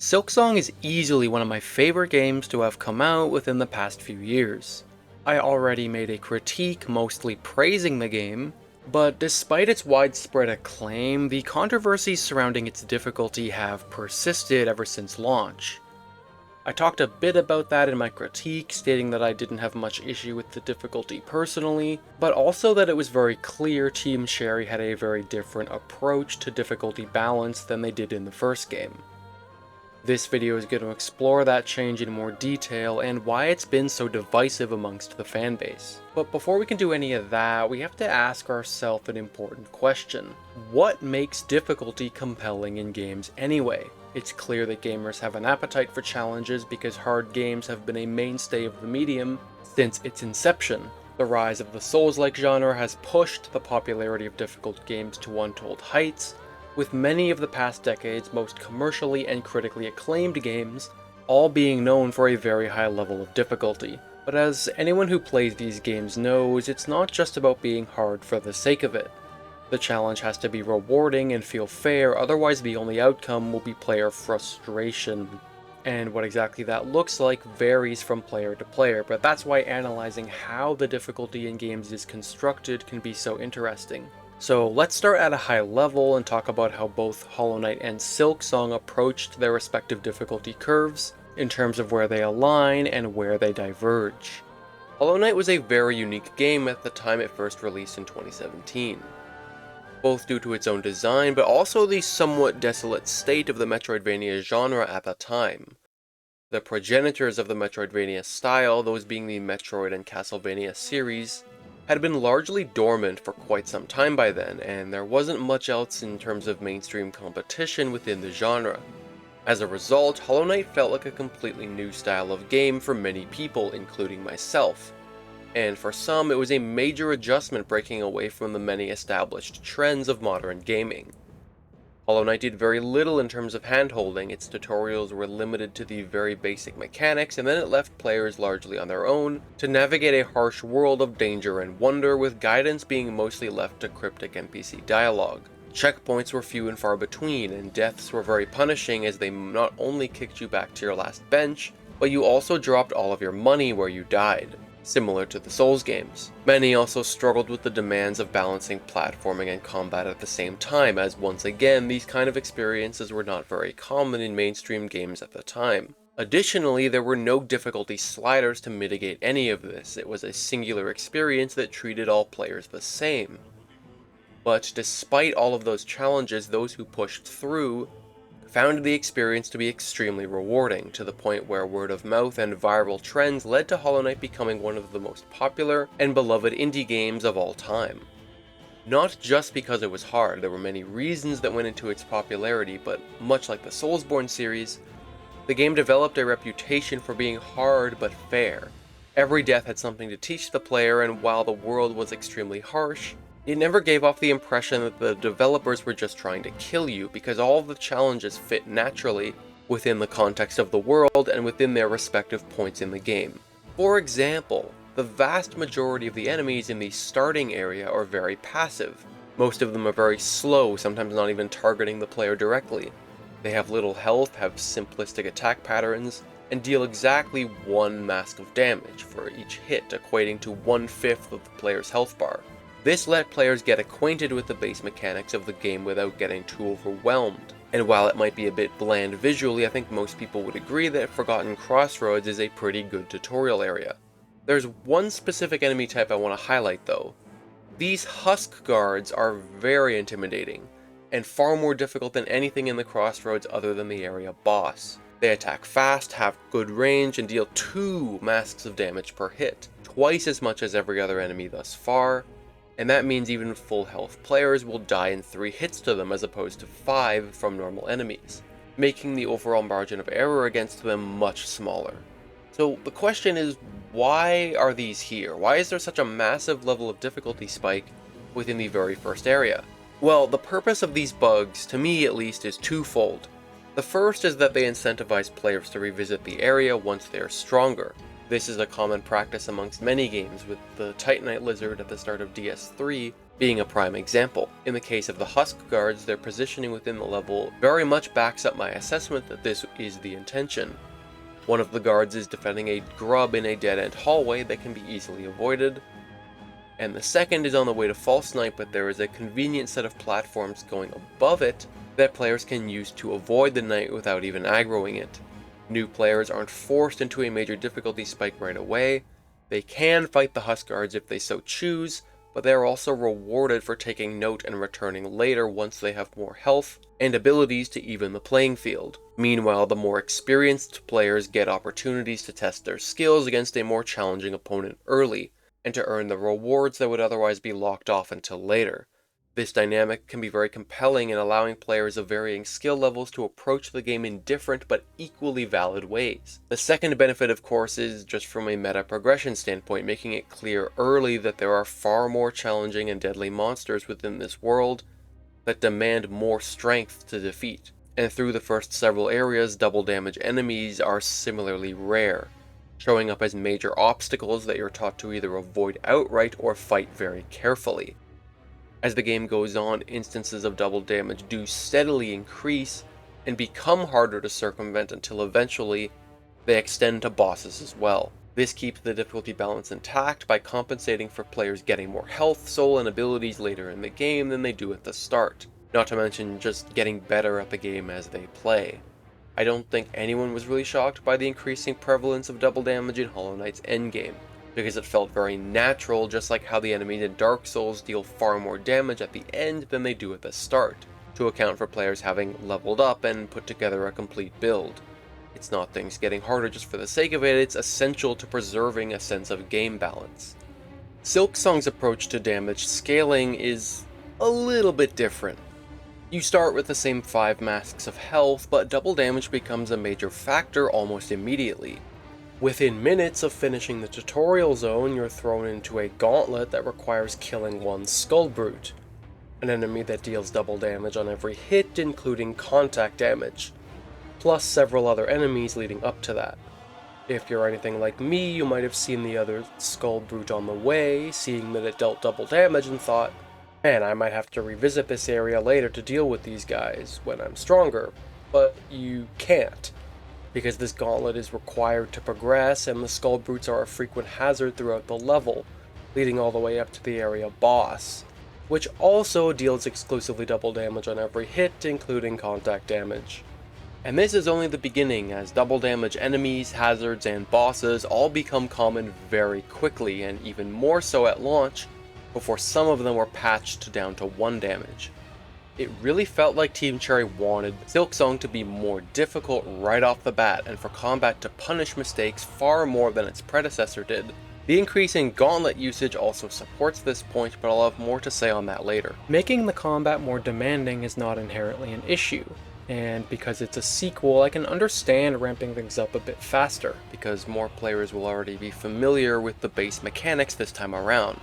Silksong is easily one of my favorite games to have come out within the past few years. I already made a critique mostly praising the game, but despite its widespread acclaim, the controversies surrounding its difficulty have persisted ever since launch. I talked a bit about that in my critique, stating that I didn't have much issue with the difficulty personally, but also that it was very clear Team Cherry had a very different approach to difficulty balance than they did in the first game. This video is going to explore that change in more detail and why it's been so divisive amongst the fanbase. But before we can do any of that, we have to ask ourselves an important question. What makes difficulty compelling in games anyway? It's clear that gamers have an appetite for challenges because hard games have been a mainstay of the medium since its inception. The rise of the Souls-like genre has pushed the popularity of difficult games to untold heights, with many of the past decade's most commercially and critically acclaimed games all being known for a very high level of difficulty. But as anyone who plays these games knows, it's not just about being hard for the sake of it. The challenge has to be rewarding and feel fair, otherwise the only outcome will be player frustration. And what exactly that looks like varies from player to player, but that's why analyzing how the difficulty in games is constructed can be so interesting. So let's start at a high level and talk about how both Hollow Knight and Silksong approached their respective difficulty curves in terms of where they align and where they diverge. Hollow Knight was a very unique game at the time it first released in 2017, both due to its own design but also the somewhat desolate state of the Metroidvania genre at the time. The progenitors of the Metroidvania style, those being the Metroid and Castlevania series, had been largely dormant for quite some time by then, and there wasn't much else in terms of mainstream competition within the genre. As a result, Hollow Knight felt like a completely new style of game for many people, including myself. And for some, it was a major adjustment breaking away from the many established trends of modern gaming. Hollow Knight did very little in terms of handholding. Its tutorials were limited to the very basic mechanics, and then it left players largely on their own to navigate a harsh world of danger and wonder, with guidance being mostly left to cryptic NPC dialogue. Checkpoints were few and far between, and deaths were very punishing as they not only kicked you back to your last bench, but you also dropped all of your money where you died, similar to the Souls games. Many also struggled with the demands of balancing platforming and combat at the same time, as once again, these kind of experiences were not very common in mainstream games at the time. Additionally, there were no difficulty sliders to mitigate any of this. It was a singular experience that treated all players the same. But despite all of those challenges, those who pushed through found the experience to be extremely rewarding, to the point where word of mouth and viral trends led to Hollow Knight becoming one of the most popular and beloved indie games of all time. Not just because it was hard, there were many reasons that went into its popularity, but much like the Soulsborne series, the game developed a reputation for being hard but fair. Every death had something to teach the player, and while the world was extremely harsh, it never gave off the impression that the developers were just trying to kill you, because all of the challenges fit naturally within the context of the world and within their respective points in the game. For example, the vast majority of the enemies in the starting area are very passive. Most of them are very slow, sometimes not even targeting the player directly. They have little health, have simplistic attack patterns, and deal exactly one mask of damage for each hit, equating to 1/5 of the player's health bar. This let players get acquainted with the base mechanics of the game without getting too overwhelmed. And while it might be a bit bland visually, I think most people would agree that Forgotten Crossroads is a pretty good tutorial area. There's one specific enemy type I want to highlight though. These husk guards are very intimidating, and far more difficult than anything in the Crossroads other than the area boss. They attack fast, have good range, and deal 2 masks of damage per hit, twice as much as every other enemy thus far. And that means even full health players will die in 3 hits to them as opposed to 5 from normal enemies, making the overall margin of error against them much smaller. So the question is, why are these here? Why is there such a massive level of difficulty spike within the very first area? Well, the purpose of these bugs, to me at least, is twofold. The first is that they incentivize players to revisit the area once they are stronger. This is a common practice amongst many games, with the Titanite lizard at the start of DS3 being a prime example. In the case of the Husk Guards, their positioning within the level very much backs up my assessment that this is the intention. One of the guards is defending a grub in a dead-end hallway that can be easily avoided, and the second is on the way to false snipe, but there is a convenient set of platforms going above it that players can use to avoid the knight without even aggroing it. New players aren't forced into a major difficulty spike right away. They can fight the Husk Guards if they so choose, but they are also rewarded for taking note and returning later once they have more health and abilities to even the playing field. Meanwhile, the more experienced players get opportunities to test their skills against a more challenging opponent early, and to earn the rewards that would otherwise be locked off until later. This dynamic can be very compelling in allowing players of varying skill levels to approach the game in different but equally valid ways. The second benefit, of course, is just from a meta progression standpoint, making it clear early that there are far more challenging and deadly monsters within this world that demand more strength to defeat. And through the first several areas, double damage enemies are similarly rare, showing up as major obstacles that you're taught to either avoid outright or fight very carefully. As the game goes on, instances of double damage do steadily increase and become harder to circumvent until eventually they extend to bosses as well. This keeps the difficulty balance intact by compensating for players getting more health, soul, and abilities later in the game than they do at the start, not to mention just getting better at the game as they play. I don't think anyone was really shocked by the increasing prevalence of double damage in Hollow Knight's endgame, because it felt very natural, just like how the enemies in Dark Souls deal far more damage at the end than they do at the start, to account for players having leveled up and put together a complete build. It's not things getting harder just for the sake of it, it's essential to preserving a sense of game balance. Silksong's approach to damage scaling is a little bit different. You start with the same 5 masks of health, but double damage becomes a major factor almost immediately. Within minutes of finishing the tutorial zone, you're thrown into a gauntlet that requires killing one Skull Brute, an enemy that deals double damage on every hit, including contact damage, plus several other enemies leading up to that. If you're anything like me, you might have seen the other Skull Brute on the way, seeing that it dealt double damage, and thought, man, I might have to revisit this area later to deal with these guys when I'm stronger, but you can't, because this gauntlet is required to progress, and the Skull Brutes are a frequent hazard throughout the level, leading all the way up to the area boss, which also deals exclusively double damage on every hit, including contact damage. And this is only the beginning, as double damage enemies, hazards, and bosses all become common very quickly, and even more so at launch, before some of them were patched down to 1 damage. It really felt like Team Cherry wanted Silksong to be more difficult right off the bat, and for combat to punish mistakes far more than its predecessor did. The increase in gauntlet usage also supports this point, but I'll have more to say on that later. Making the combat more demanding is not inherently an issue, and because it's a sequel, I can understand ramping things up a bit faster, because more players will already be familiar with the base mechanics this time around.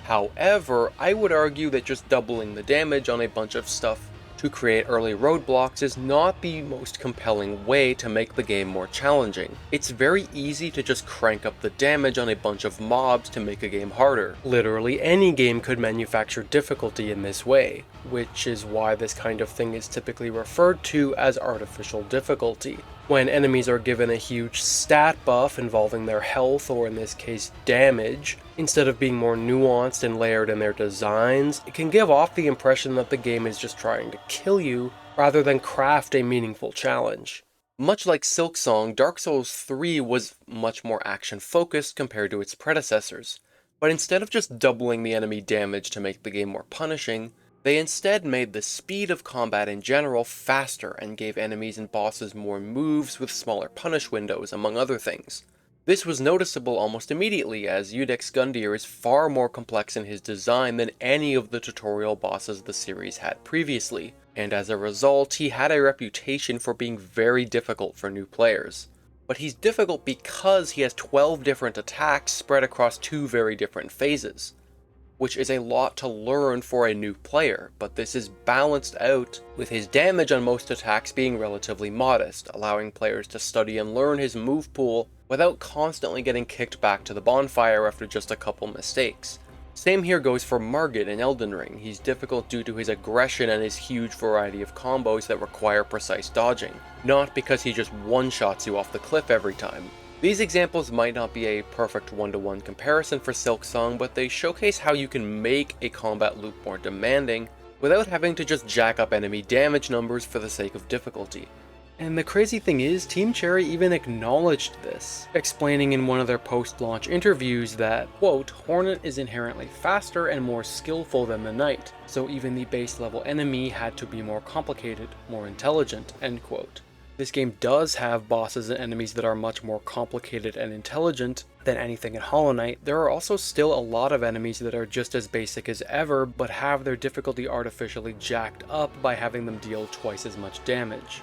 However, I would argue that just doubling the damage on a bunch of stuff to create early roadblocks is not the most compelling way to make the game more challenging. It's very easy to just crank up the damage on a bunch of mobs to make a game harder. Literally any game could manufacture difficulty in this way, which is why this kind of thing is typically referred to as artificial difficulty. When enemies are given a huge stat buff involving their health, or in this case damage, instead of being more nuanced and layered in their designs, it can give off the impression that the game is just trying to kill you, rather than craft a meaningful challenge. Much like Silksong, Dark Souls 3 was much more action-focused compared to its predecessors, but instead of just doubling the enemy damage to make the game more punishing, they instead made the speed of combat in general faster and gave enemies and bosses more moves with smaller punish windows, among other things. This was noticeable almost immediately, as Udex Gundyr is far more complex in his design than any of the tutorial bosses the series had previously, and as a result, he had a reputation for being very difficult for new players. But he's difficult because he has 12 different attacks spread across 2 very different phases, which is a lot to learn for a new player, but this is balanced out with his damage on most attacks being relatively modest, allowing players to study and learn his move pool without constantly getting kicked back to the bonfire after just a couple mistakes. Same here goes for Margit in Elden Ring. He's difficult due to his aggression and his huge variety of combos that require precise dodging, not because he just one-shots you off the cliff every time. These examples might not be a perfect one-to-one comparison for Silksong, but they showcase how you can make a combat loop more demanding without having to just jack up enemy damage numbers for the sake of difficulty. And the crazy thing is, Team Cherry even acknowledged this, explaining in one of their post-launch interviews that, quote, Hornet is inherently faster and more skillful than the Knight, so even the base level enemy had to be more complicated, more intelligent, end quote. This game does have bosses and enemies that are much more complicated and intelligent than anything in Hollow Knight. There are also still a lot of enemies that are just as basic as ever, but have their difficulty artificially jacked up by having them deal twice as much damage.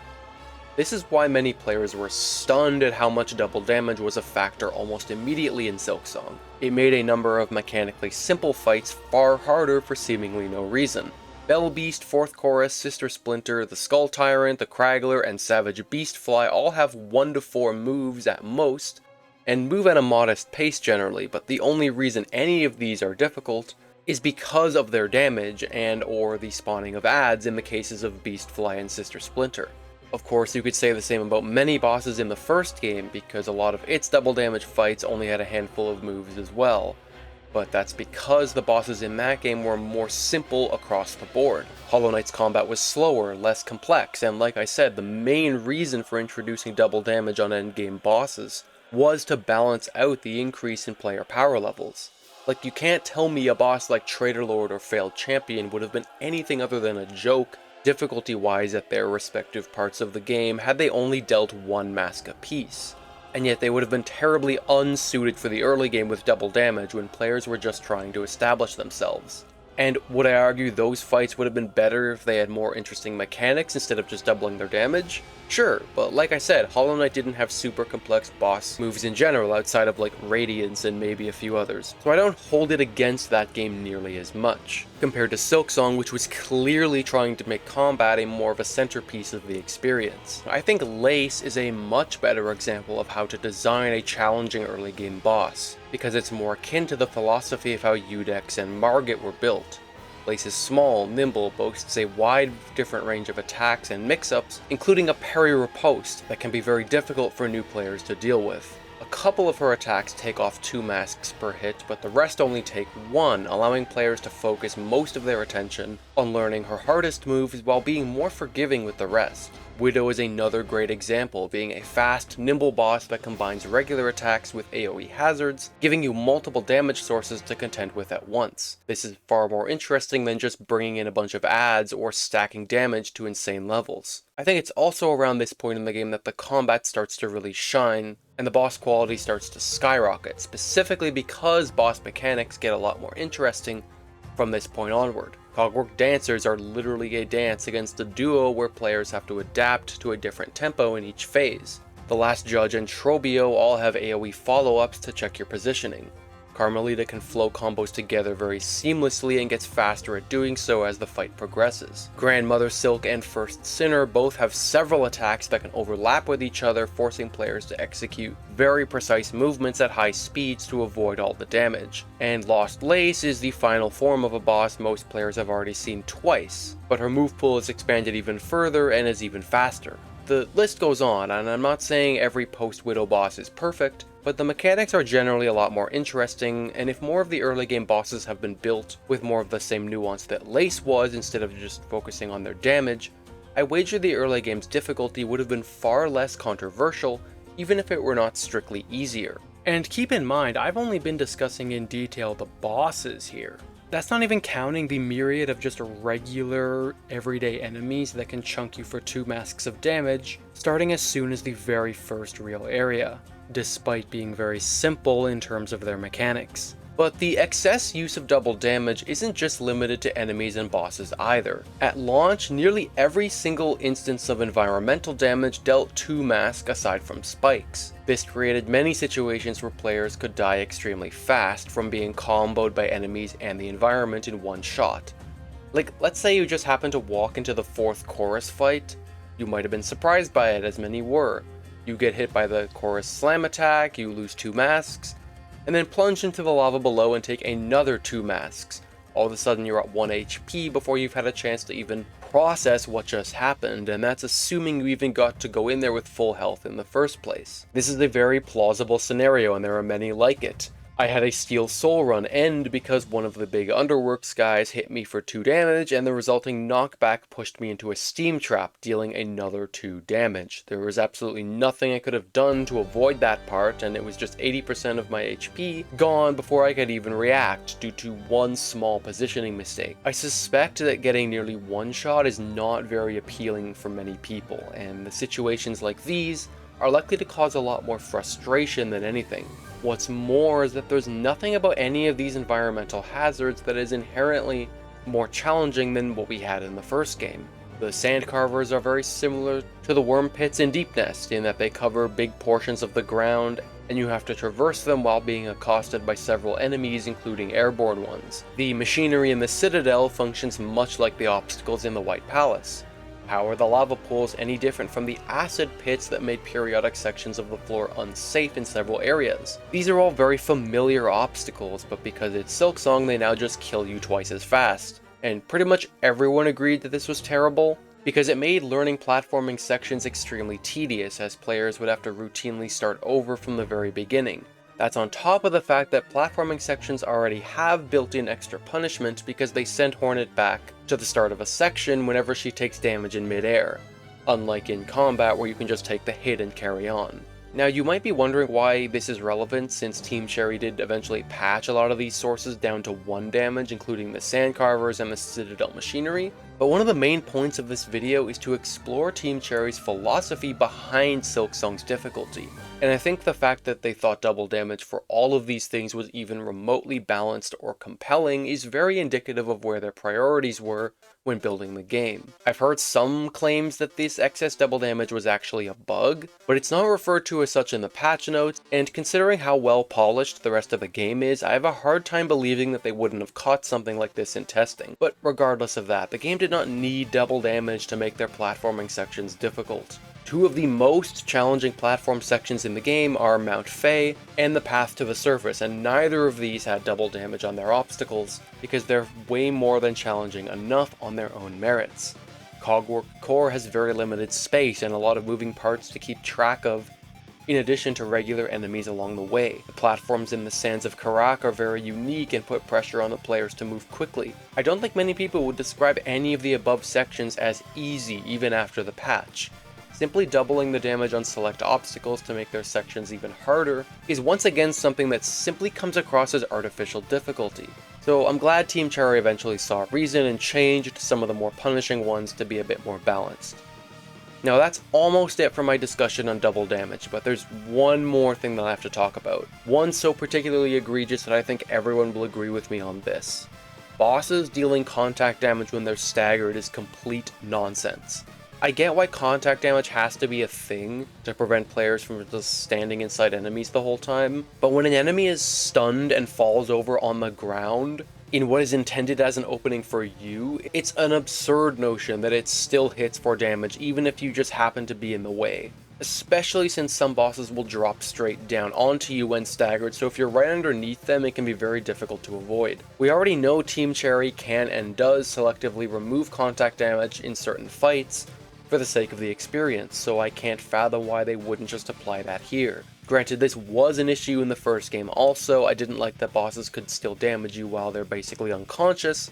This is why many players were stunned at how much double damage was a factor almost immediately in Silksong. It made a number of mechanically simple fights far harder for seemingly no reason. Bell Beast, Fourth Chorus, Sister Splinter, the Skull Tyrant, the Craggler, and Savage Beastfly all have 1 to 4 moves at most, and move at a modest pace generally, but the only reason any of these are difficult is because of their damage and or the spawning of adds in the cases of Beastfly and Sister Splinter. Of course, you could say the same about many bosses in the first game, because a lot of its double damage fights only had a handful of moves as well. But that's because the bosses in that game were more simple across the board. Hollow Knight's combat was slower, less complex, and like I said, the main reason for introducing double damage on endgame bosses was to balance out the increase in player power levels. Like, you can't tell me a boss like Traitor Lord or Failed Champion would have been anything other than a joke, difficulty-wise, at their respective parts of the game had they only dealt one mask apiece. And yet they would have been terribly unsuited for the early game with double damage when players were just trying to establish themselves. And would I argue those fights would have been better if they had more interesting mechanics instead of just doubling their damage? Sure, but like I said, Hollow Knight didn't have super complex boss moves in general outside of like Radiance and maybe a few others, so I don't hold it against that game nearly as much, compared to Silksong, which was clearly trying to make combat a more of a centerpiece of the experience. I think Lace is a much better example of how to design a challenging early game boss, because it's more akin to the philosophy of how Udex and Margit were built. Lace is small, nimble, boasts a wide different range of attacks and mix-ups, including a parry riposte that can be very difficult for new players to deal with. A couple of her attacks take off 2 masks per hit, but the rest only take 1, allowing players to focus most of their attention on learning her hardest moves while being more forgiving with the rest. Widow is another great example, being a fast, nimble boss that combines regular attacks with AoE hazards, giving you multiple damage sources to contend with at once. This is far more interesting than just bringing in a bunch of adds or stacking damage to insane levels. I think it's also around this point in the game that the combat starts to really shine, and the boss quality starts to skyrocket, specifically because boss mechanics get a lot more interesting from this point onward. Cogwork Dancers are literally a dance against a duo where players have to adapt to a different tempo in each phase. The Last Judge and Trobio all have AoE follow-ups to check your positioning. Carmelita can flow combos together very seamlessly and gets faster at doing so as the fight progresses. Grandmother Silk and First Sinner both have several attacks that can overlap with each other, forcing players to execute very precise movements at high speeds to avoid all the damage. And Lost Lace is the final form of a boss most players have already seen twice, but her move pool is expanded even further and is even faster. The list goes on, and I'm not saying every post-Widow boss is perfect, but the mechanics are generally a lot more interesting, and if more of the early game bosses have been built with more of the same nuance that Lace was instead of just focusing on their damage, I wager the early game's difficulty would have been far less controversial, even if it were not strictly easier. And keep in mind, I've only been discussing in detail the bosses here. That's not even counting the myriad of just regular, everyday enemies that can chunk you for 2 masks of damage, starting as soon as the very first real area, despite being very simple in terms of their mechanics. But the excess use of double damage isn't just limited to enemies and bosses either. At launch, nearly every single instance of environmental damage dealt 2 masks aside from spikes. This created many situations where players could die extremely fast from being comboed by enemies and the environment in one shot. Like, let's say you just happen to walk into the 4th chorus fight. You might have been surprised by it, as many were. You get hit by the chorus slam attack, you lose 2 masks, and then plunge into the lava below and take another 2 masks. All of a sudden you're at 1 HP before you've had a chance to even process what just happened, and that's assuming you even got to go in there with full health in the first place. This is a very plausible scenario, and there are many like it. I had a Steel Soul run end because one of the big Underworks guys hit me for 2 damage, and the resulting knockback pushed me into a steam trap, dealing another 2 damage. There was absolutely nothing I could have done to avoid that part, and it was just 80% of my HP gone before I could even react due to one small positioning mistake. I suspect that getting nearly one-shot is not very appealing for many people, and the situations like these are likely to cause a lot more frustration than anything. What's more is that there's nothing about any of these environmental hazards that is inherently more challenging than what we had in the first game. The sand carvers are very similar to the worm pits in Deep Nest in that they cover big portions of the ground and you have to traverse them while being accosted by several enemies, including airborne ones. The machinery in the Citadel functions much like the obstacles in the White Palace. How are the lava pools any different from the acid pits that made periodic sections of the floor unsafe in several areas? These are all very familiar obstacles, but because it's Silksong, they now just kill you twice as fast. And pretty much everyone agreed that this was terrible, because it made learning platforming sections extremely tedious, as players would have to routinely start over from the very beginning. That's on top of the fact that platforming sections already have built-in extra punishment because they send Hornet back to the start of a section whenever she takes damage in mid-air, unlike in combat where you can just take the hit and carry on. Now you might be wondering why this is relevant, since Team Cherry did eventually patch a lot of these sources down to 1 damage, including the sand carvers and the Citadel machinery, but one of the main points of this video is to explore Team Cherry's philosophy behind Silksong's difficulty. And I think the fact that they thought double damage for all of these things was even remotely balanced or compelling is very indicative of where their priorities were when building the game. I've heard some claims that this excess double damage was actually a bug, but it's not referred to as such in the patch notes, and considering how well polished the rest of the game is, I have a hard time believing that they wouldn't have caught something like this in testing. But regardless of that, the game did not need double damage to make their platforming sections difficult. 2 of the most challenging platform sections in the game are Mount Fae and the Path to the Surface, and neither of these had double damage on their obstacles, because they're way more than challenging enough on their own merits. Cogwork Core has very limited space and a lot of moving parts to keep track of, in addition to regular enemies along the way. The platforms in the Sands of Karak are very unique and put pressure on the players to move quickly. I don't think many people would describe any of the above sections as easy even after the patch. Simply doubling the damage on select obstacles to make their sections even harder is once again something that simply comes across as artificial difficulty. So I'm glad Team Cherry eventually saw reason and changed some of the more punishing ones to be a bit more balanced. Now that's almost it for my discussion on double damage, but there's one more thing that I have to talk about. One so particularly egregious that I think everyone will agree with me on this. Bosses dealing contact damage when they're staggered is complete nonsense. I get why contact damage has to be a thing to prevent players from just standing inside enemies the whole time, but when an enemy is stunned and falls over on the ground, in what is intended as an opening for you, it's an absurd notion that it still hits for damage even if you just happen to be in the way. Especially since some bosses will drop straight down onto you when staggered, so if you're right underneath them, it can be very difficult to avoid. We already know Team Cherry can and does selectively remove contact damage in certain fights, for the sake of the experience, so I can't fathom why they wouldn't just apply that here. Granted, this was an issue in the first game also. I didn't like that bosses could still damage you while they're basically unconscious,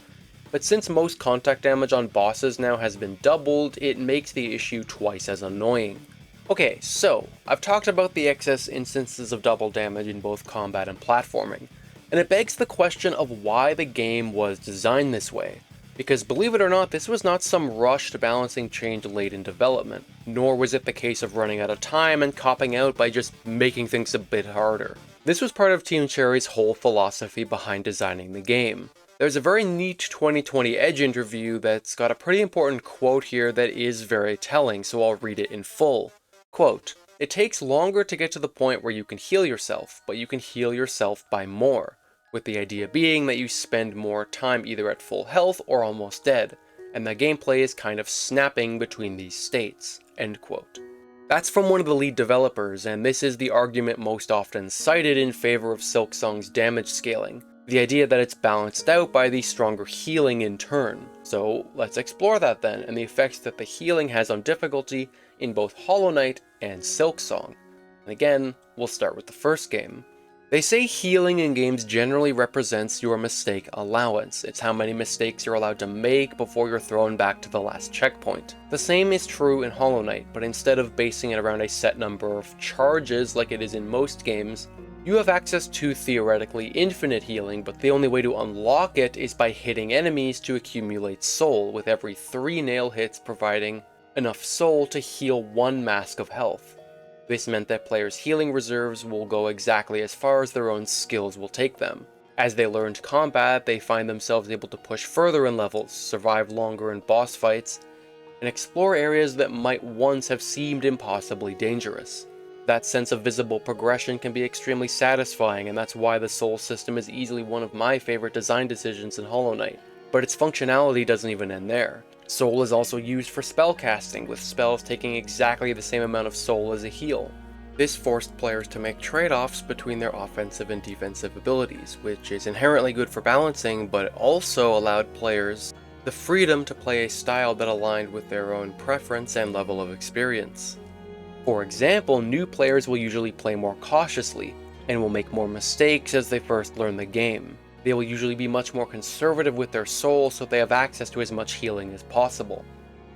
but since most contact damage on bosses now has been doubled, it makes the issue twice as annoying. Okay, so I've talked about the excess instances of double damage in both combat and platforming, and it begs the question of why the game was designed this way. Because believe it or not, this was not some rushed balancing change late in development, nor was it the case of running out of time and copping out by just making things a bit harder. This was part of Team Cherry's whole philosophy behind designing the game. There's a very neat 2020 Edge interview that's got a pretty important quote here that is very telling, so I'll read it in full. Quote, "It takes longer to get to the point where you can heal yourself, but you can heal yourself by more. With the idea being that you spend more time either at full health or almost dead, and the gameplay is kind of snapping between these states." End quote. That's from one of the lead developers, and this is the argument most often cited in favor of Silksong's damage scaling. The idea that it's balanced out by the stronger healing in turn. So let's explore that then, and the effects that the healing has on difficulty in both Hollow Knight and Silksong. And again, we'll start with the first game. They say healing in games generally represents your mistake allowance. It's how many mistakes you're allowed to make before you're thrown back to the last checkpoint. The same is true in Hollow Knight, but instead of basing it around a set number of charges like it is in most games, you have access to theoretically infinite healing, but the only way to unlock it is by hitting enemies to accumulate soul, with every 3 nail hits providing enough soul to heal 1 mask of health. This meant that players' healing reserves will go exactly as far as their own skills will take them. As they learned combat, they find themselves able to push further in levels, survive longer in boss fights, and explore areas that might once have seemed impossibly dangerous. That sense of visible progression can be extremely satisfying, and that's why the soul system is easily one of my favorite design decisions in Hollow Knight. But its functionality doesn't even end there. Soul is also used for spellcasting, with spells taking exactly the same amount of soul as a heal. This forced players to make trade-offs between their offensive and defensive abilities, which is inherently good for balancing, but also allowed players the freedom to play a style that aligned with their own preference and level of experience. For example, new players will usually play more cautiously, and will make more mistakes as they first learn the game. They will usually be much more conservative with their soul so they have access to as much healing as possible.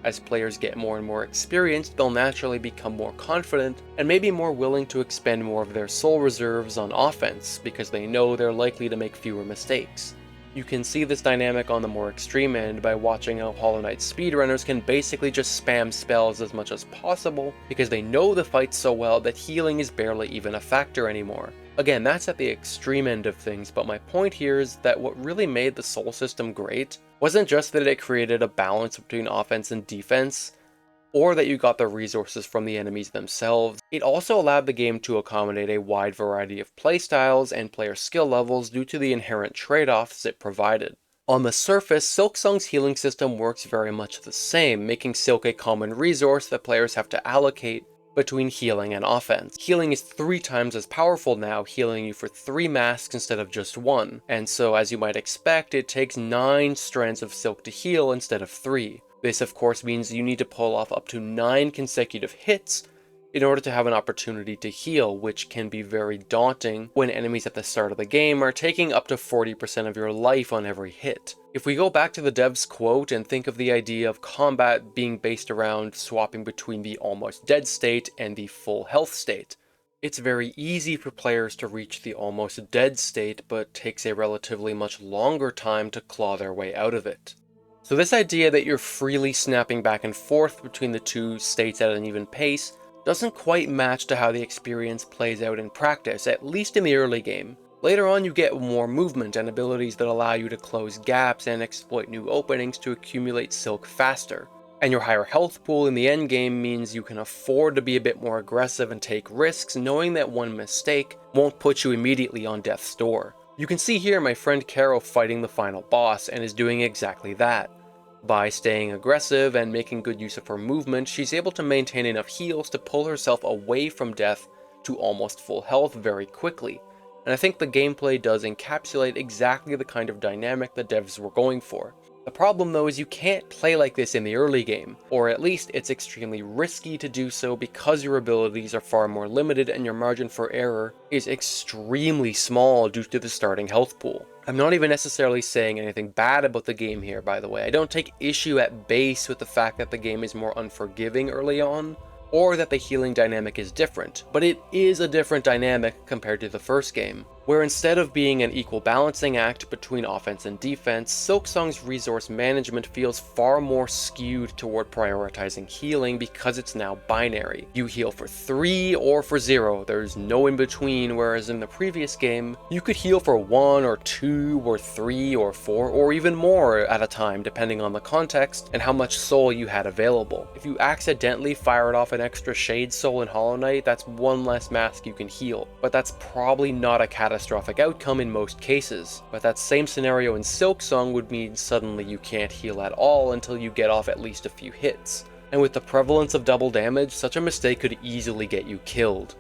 As players get more and more experienced, they'll naturally become more confident and maybe more willing to expend more of their soul reserves on offense because they know they're likely to make fewer mistakes. You can see this dynamic on the more extreme end by watching how Hollow Knight speedrunners can basically just spam spells as much as possible because they know the fight so well that healing is barely even a factor anymore. Again, that's at the extreme end of things, but my point here is that what really made the soul system great wasn't just that it created a balance between offense and defense, or that you got the resources from the enemies themselves. It also allowed the game to accommodate a wide variety of playstyles and player skill levels due to the inherent trade-offs it provided. On the surface, Silksong's healing system works very much the same, making Silk a common resource that players have to allocate between healing and offense. Healing is 3 times as powerful now, healing you for 3 masks instead of just 1, and so as you might expect, it takes 9 strands of Silk to heal instead of 3. This of course means you need to pull off up to 9 consecutive hits in order to have an opportunity to heal, which can be very daunting when enemies at the start of the game are taking up to 40% of your life on every hit. If we go back to the dev's quote and think of the idea of combat being based around swapping between the almost dead state and the full health state, it's very easy for players to reach the almost dead state, but takes a relatively much longer time to claw their way out of it. So this idea that you're freely snapping back and forth between the two states at an even pace doesn't quite match to how the experience plays out in practice, at least in the early game. Later on you get more movement and abilities that allow you to close gaps and exploit new openings to accumulate Silk faster. And your higher health pool in the endgame means you can afford to be a bit more aggressive and take risks, knowing that one mistake won't put you immediately on death's door. You can see here my friend Caro fighting the final boss, and is doing exactly that. By staying aggressive and making good use of her movement, she's able to maintain enough heals to pull herself away from death to almost full health very quickly, and I think the gameplay does encapsulate exactly the kind of dynamic the devs were going for. The problem though is you can't play like this in the early game, or at least it's extremely risky to do so because your abilities are far more limited and your margin for error is extremely small due to the starting health pool. I'm not even necessarily saying anything bad about the game here, by the way. I don't take issue at base with the fact that the game is more unforgiving early on, or that the healing dynamic is different, but it is a different dynamic compared to the first game, where instead of being an equal balancing act between offense and defense, Silksong's resource management feels far more skewed toward prioritizing healing because it's now binary. You heal for 3 or for 0, there's no in between, whereas in the previous game, you could heal for 1 or 2 or 3 or 4 or even more at a time depending on the context and how much soul you had available. If you accidentally fired off an extra Shade Soul in Hollow Knight, that's 1 less mask you can heal, but that's probably not a catastrophic outcome in most cases. But that same scenario in Silksong would mean suddenly you can't heal at all until you get off at least a few hits. And with the prevalence of double damage, such a mistake could easily get you killed.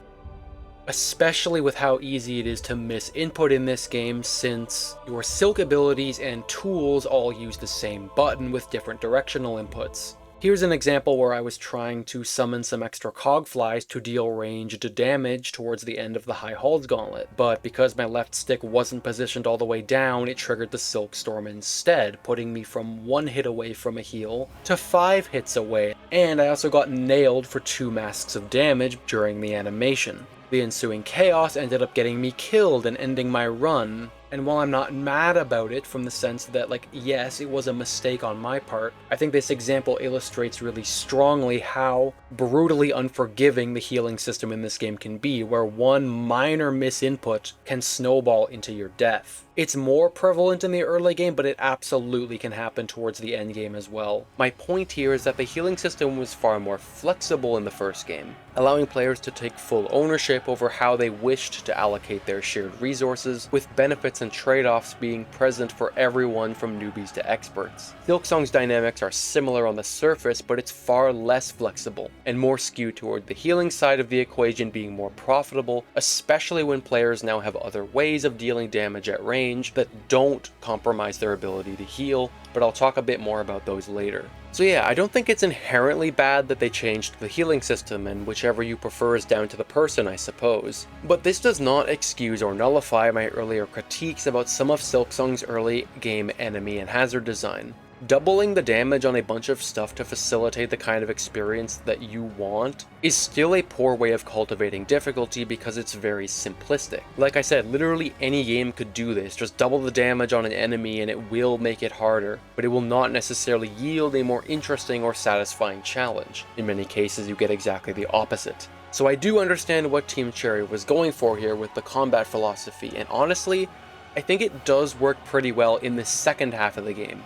Especially with how easy it is to miss input in this game, since your Silk abilities and tools all use the same button with different directional inputs. Here's an example where I was trying to summon some extra cogflies to deal ranged damage towards the end of the High Halls Gauntlet, but because my left stick wasn't positioned all the way down, it triggered the Silk Storm instead, putting me from 1 hit away from a heal to 5 hits away, and I also got nailed for 2 masks of damage during the animation. The ensuing chaos ended up getting me killed and ending my run, and while I'm not mad about it from the sense that, like, yes, it was a mistake on my part, I think this example illustrates really strongly how brutally unforgiving the healing system in this game can be, where one minor misinput can snowball into your death. It's more prevalent in the early game, but it absolutely can happen towards the end game as well. My point here is that the healing system was far more flexible in the first game, allowing players to take full ownership over how they wished to allocate their shared resources, with benefits and trade-offs being present for everyone from newbies to experts. Silksong's dynamics are similar on the surface, but it's far less flexible, and more skewed toward the healing side of the equation being more profitable, especially when players now have other ways of dealing damage at range that don't compromise their ability to heal, but I'll talk a bit more about those later. So yeah, I don't think it's inherently bad that they changed the healing system, and whichever you prefer is down to the person, I suppose. But this does not excuse or nullify my earlier critiques about some of Silksong's early game enemy and hazard design. Doubling the damage on a bunch of stuff to facilitate the kind of experience that you want is still a poor way of cultivating difficulty because it's very simplistic. Like I said, literally any game could do this, just double the damage on an enemy and it will make it harder, but it will not necessarily yield a more interesting or satisfying challenge. In many cases, you get exactly the opposite. So I do understand what Team Cherry was going for here with the combat philosophy, and honestly, I think it does work pretty well in the second half of the game.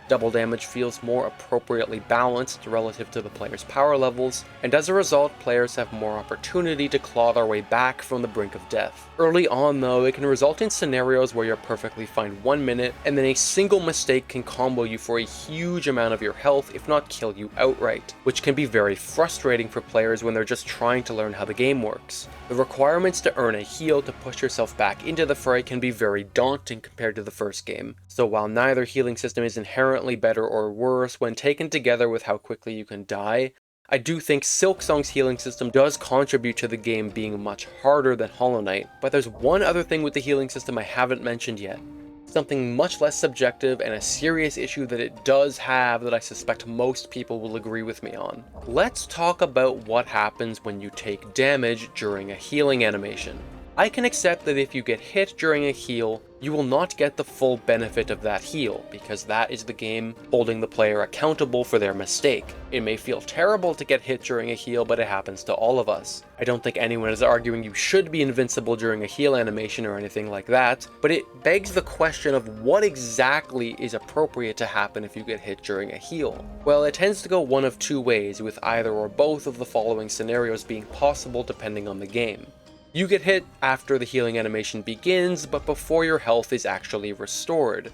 Double damage feels more appropriately balanced relative to the player's power levels, and as a result, players have more opportunity to claw their way back from the brink of death. Early on though, it can result in scenarios where you're perfectly fine 1 minute, and then a single mistake can combo you for a huge amount of your health, if not kill you outright, which can be very frustrating for players when they're just trying to learn how the game works. The requirements to earn a heal to push yourself back into the fray can be very daunting compared to the first game, so while neither healing system is inherently better or worse when taken together with how quickly you can die, I do think Silksong's healing system does contribute to the game being much harder than Hollow Knight, but there's one other thing with the healing system I haven't mentioned yet. Something much less subjective and a serious issue that it does have that I suspect most people will agree with me on. Let's talk about what happens when you take damage during a healing animation. I can accept that if you get hit during a heal, you will not get the full benefit of that heal, because that is the game holding the player accountable for their mistake. It may feel terrible to get hit during a heal, but it happens to all of us. I don't think anyone is arguing you should be invincible during a heal animation or anything like that, but it begs the question of what exactly is appropriate to happen if you get hit during a heal. Well, it tends to go one of two ways, with either or both of the following scenarios being possible depending on the game. You get hit after the healing animation begins, but before your health is actually restored.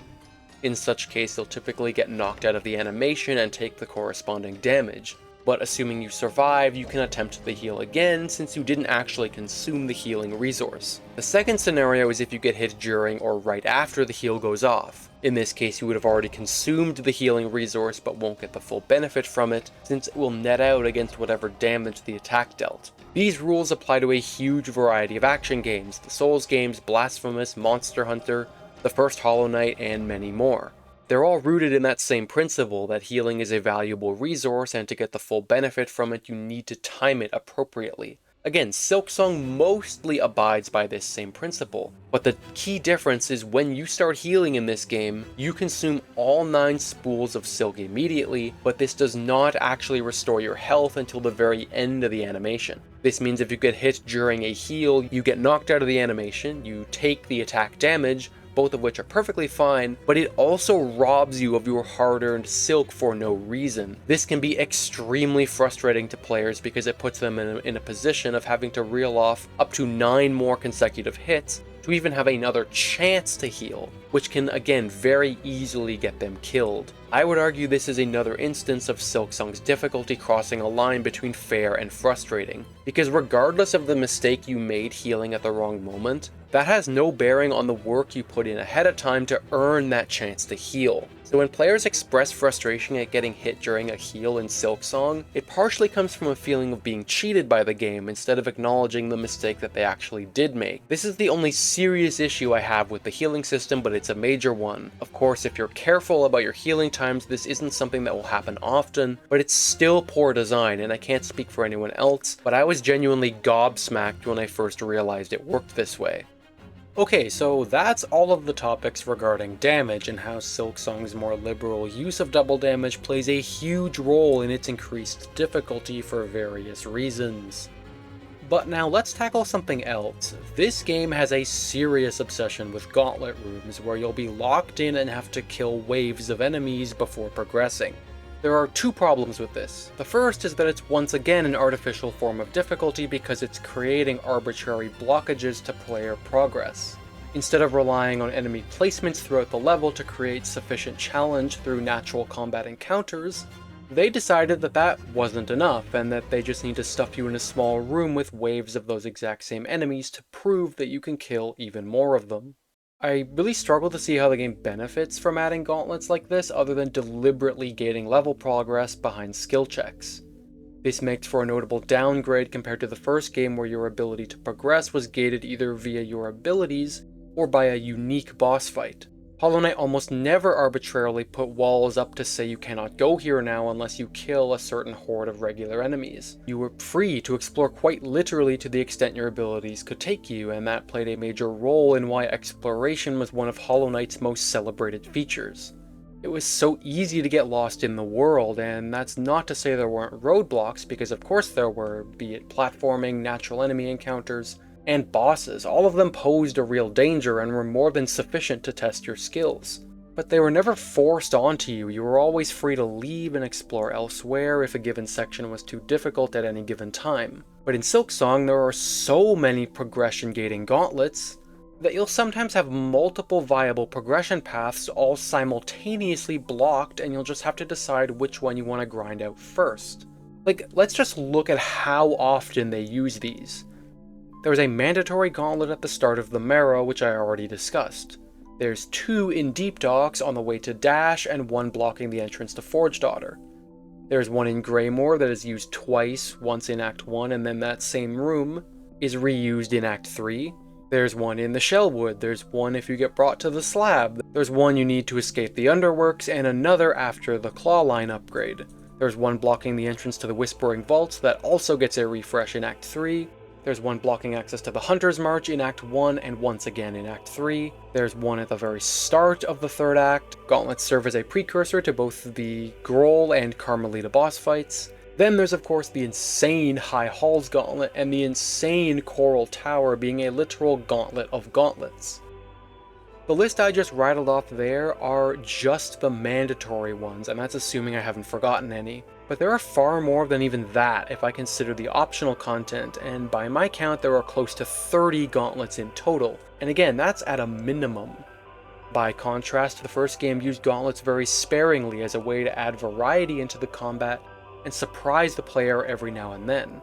In such case, you'll typically get knocked out of the animation and take the corresponding damage. But assuming you survive, you can attempt the heal again since you didn't actually consume the healing resource. The second scenario is if you get hit during or right after the heal goes off. In this case, you would have already consumed the healing resource but won't get the full benefit from it, since it will net out against whatever damage the attack dealt. These rules apply to a huge variety of action games, the Souls games, Blasphemous, Monster Hunter, the first Hollow Knight, and many more. They're all rooted in that same principle that healing is a valuable resource, and to get the full benefit from it, you need to time it appropriately. Again, Silksong mostly abides by this same principle, but the key difference is when you start healing in this game, you consume all 9 spools of Silk immediately, but this does not actually restore your health until the very end of the animation. This means if you get hit during a heal, you get knocked out of the animation, you take the attack damage, both of which are perfectly fine, but it also robs you of your hard-earned Silk for no reason. This can be extremely frustrating to players because it puts them in a position of having to reel off up to 9 more consecutive hits to even have another chance to heal, which can again very easily get them killed. I would argue this is another instance of Silksong's difficulty crossing a line between fair and frustrating, because regardless of the mistake you made healing at the wrong moment, that has no bearing on the work you put in ahead of time to earn that chance to heal. So when players express frustration at getting hit during a heal in Silksong, it partially comes from a feeling of being cheated by the game instead of acknowledging the mistake that they actually did make. This is the only serious issue I have with the healing system, but it's a major one. Of course, if you're careful about your healing times, this isn't something that will happen often, but it's still poor design, and I can't speak for anyone else, but I was genuinely gobsmacked when I first realized it worked this way. Okay, so that's all of the topics regarding damage and how Silksong's more liberal use of double damage plays a huge role in its increased difficulty for various reasons. But now let's tackle something else. This game has a serious obsession with gauntlet rooms where you'll be locked in and have to kill waves of enemies before progressing. There are two problems with this. The first is that it's once again an artificial form of difficulty because it's creating arbitrary blockages to player progress. Instead of relying on enemy placements throughout the level to create sufficient challenge through natural combat encounters, they decided that that wasn't enough and that they just need to stuff you in a small room with waves of those exact same enemies to prove that you can kill even more of them. I really struggle to see how the game benefits from adding gauntlets like this other than deliberately gating level progress behind skill checks. This makes for a notable downgrade compared to the first game where your ability to progress was gated either via your abilities or by a unique boss fight. Hollow Knight almost never arbitrarily put walls up to say you cannot go here now unless you kill a certain horde of regular enemies. You were free to explore quite literally to the extent your abilities could take you, and that played a major role in why exploration was one of Hollow Knight's most celebrated features. It was so easy to get lost in the world, and that's not to say there weren't roadblocks, because of course there were, be it platforming, natural enemy encounters, and bosses. All of them posed a real danger and were more than sufficient to test your skills. But they were never forced onto you. You were always free to leave and explore elsewhere if a given section was too difficult at any given time. But in Silksong, there are so many progression gating gauntlets that you'll sometimes have multiple viable progression paths all simultaneously blocked, and you'll just have to decide which one you want to grind out first. Let's just look at how often they use these. There was a mandatory gauntlet at the start of the Marrow, which I already discussed. There's 2 in Deep Docks on the way to Dash, and 1 blocking the entrance to Forge Daughter. There's 1 in Greymoor that is used twice, once in Act 1, and then that same room is reused in Act 3. There's 1 in the Shellwood, there's 1 if you get brought to the Slab, there's 1 you need to escape the Underworks, and another after the Claw Line upgrade. There's 1 blocking the entrance to the Whispering Vaults that also gets a refresh in Act 3. There's 1 blocking access to the Hunter's March in Act 1 and once again in Act 3. There's 1 at the very start of the 3rd act. Gauntlets serve as a precursor to both the Grohl and Carmelita boss fights. Then there's of course the insane High Halls Gauntlet and the insane Coral Tower being a literal gauntlet of gauntlets. The list I just rattled off there are just the mandatory ones, and that's assuming I haven't forgotten any. But there are far more than even that if I consider the optional content, and by my count there are close to 30 gauntlets in total, and again that's at a minimum. By contrast, the first game used gauntlets very sparingly as a way to add variety into the combat and surprise the player every now and then.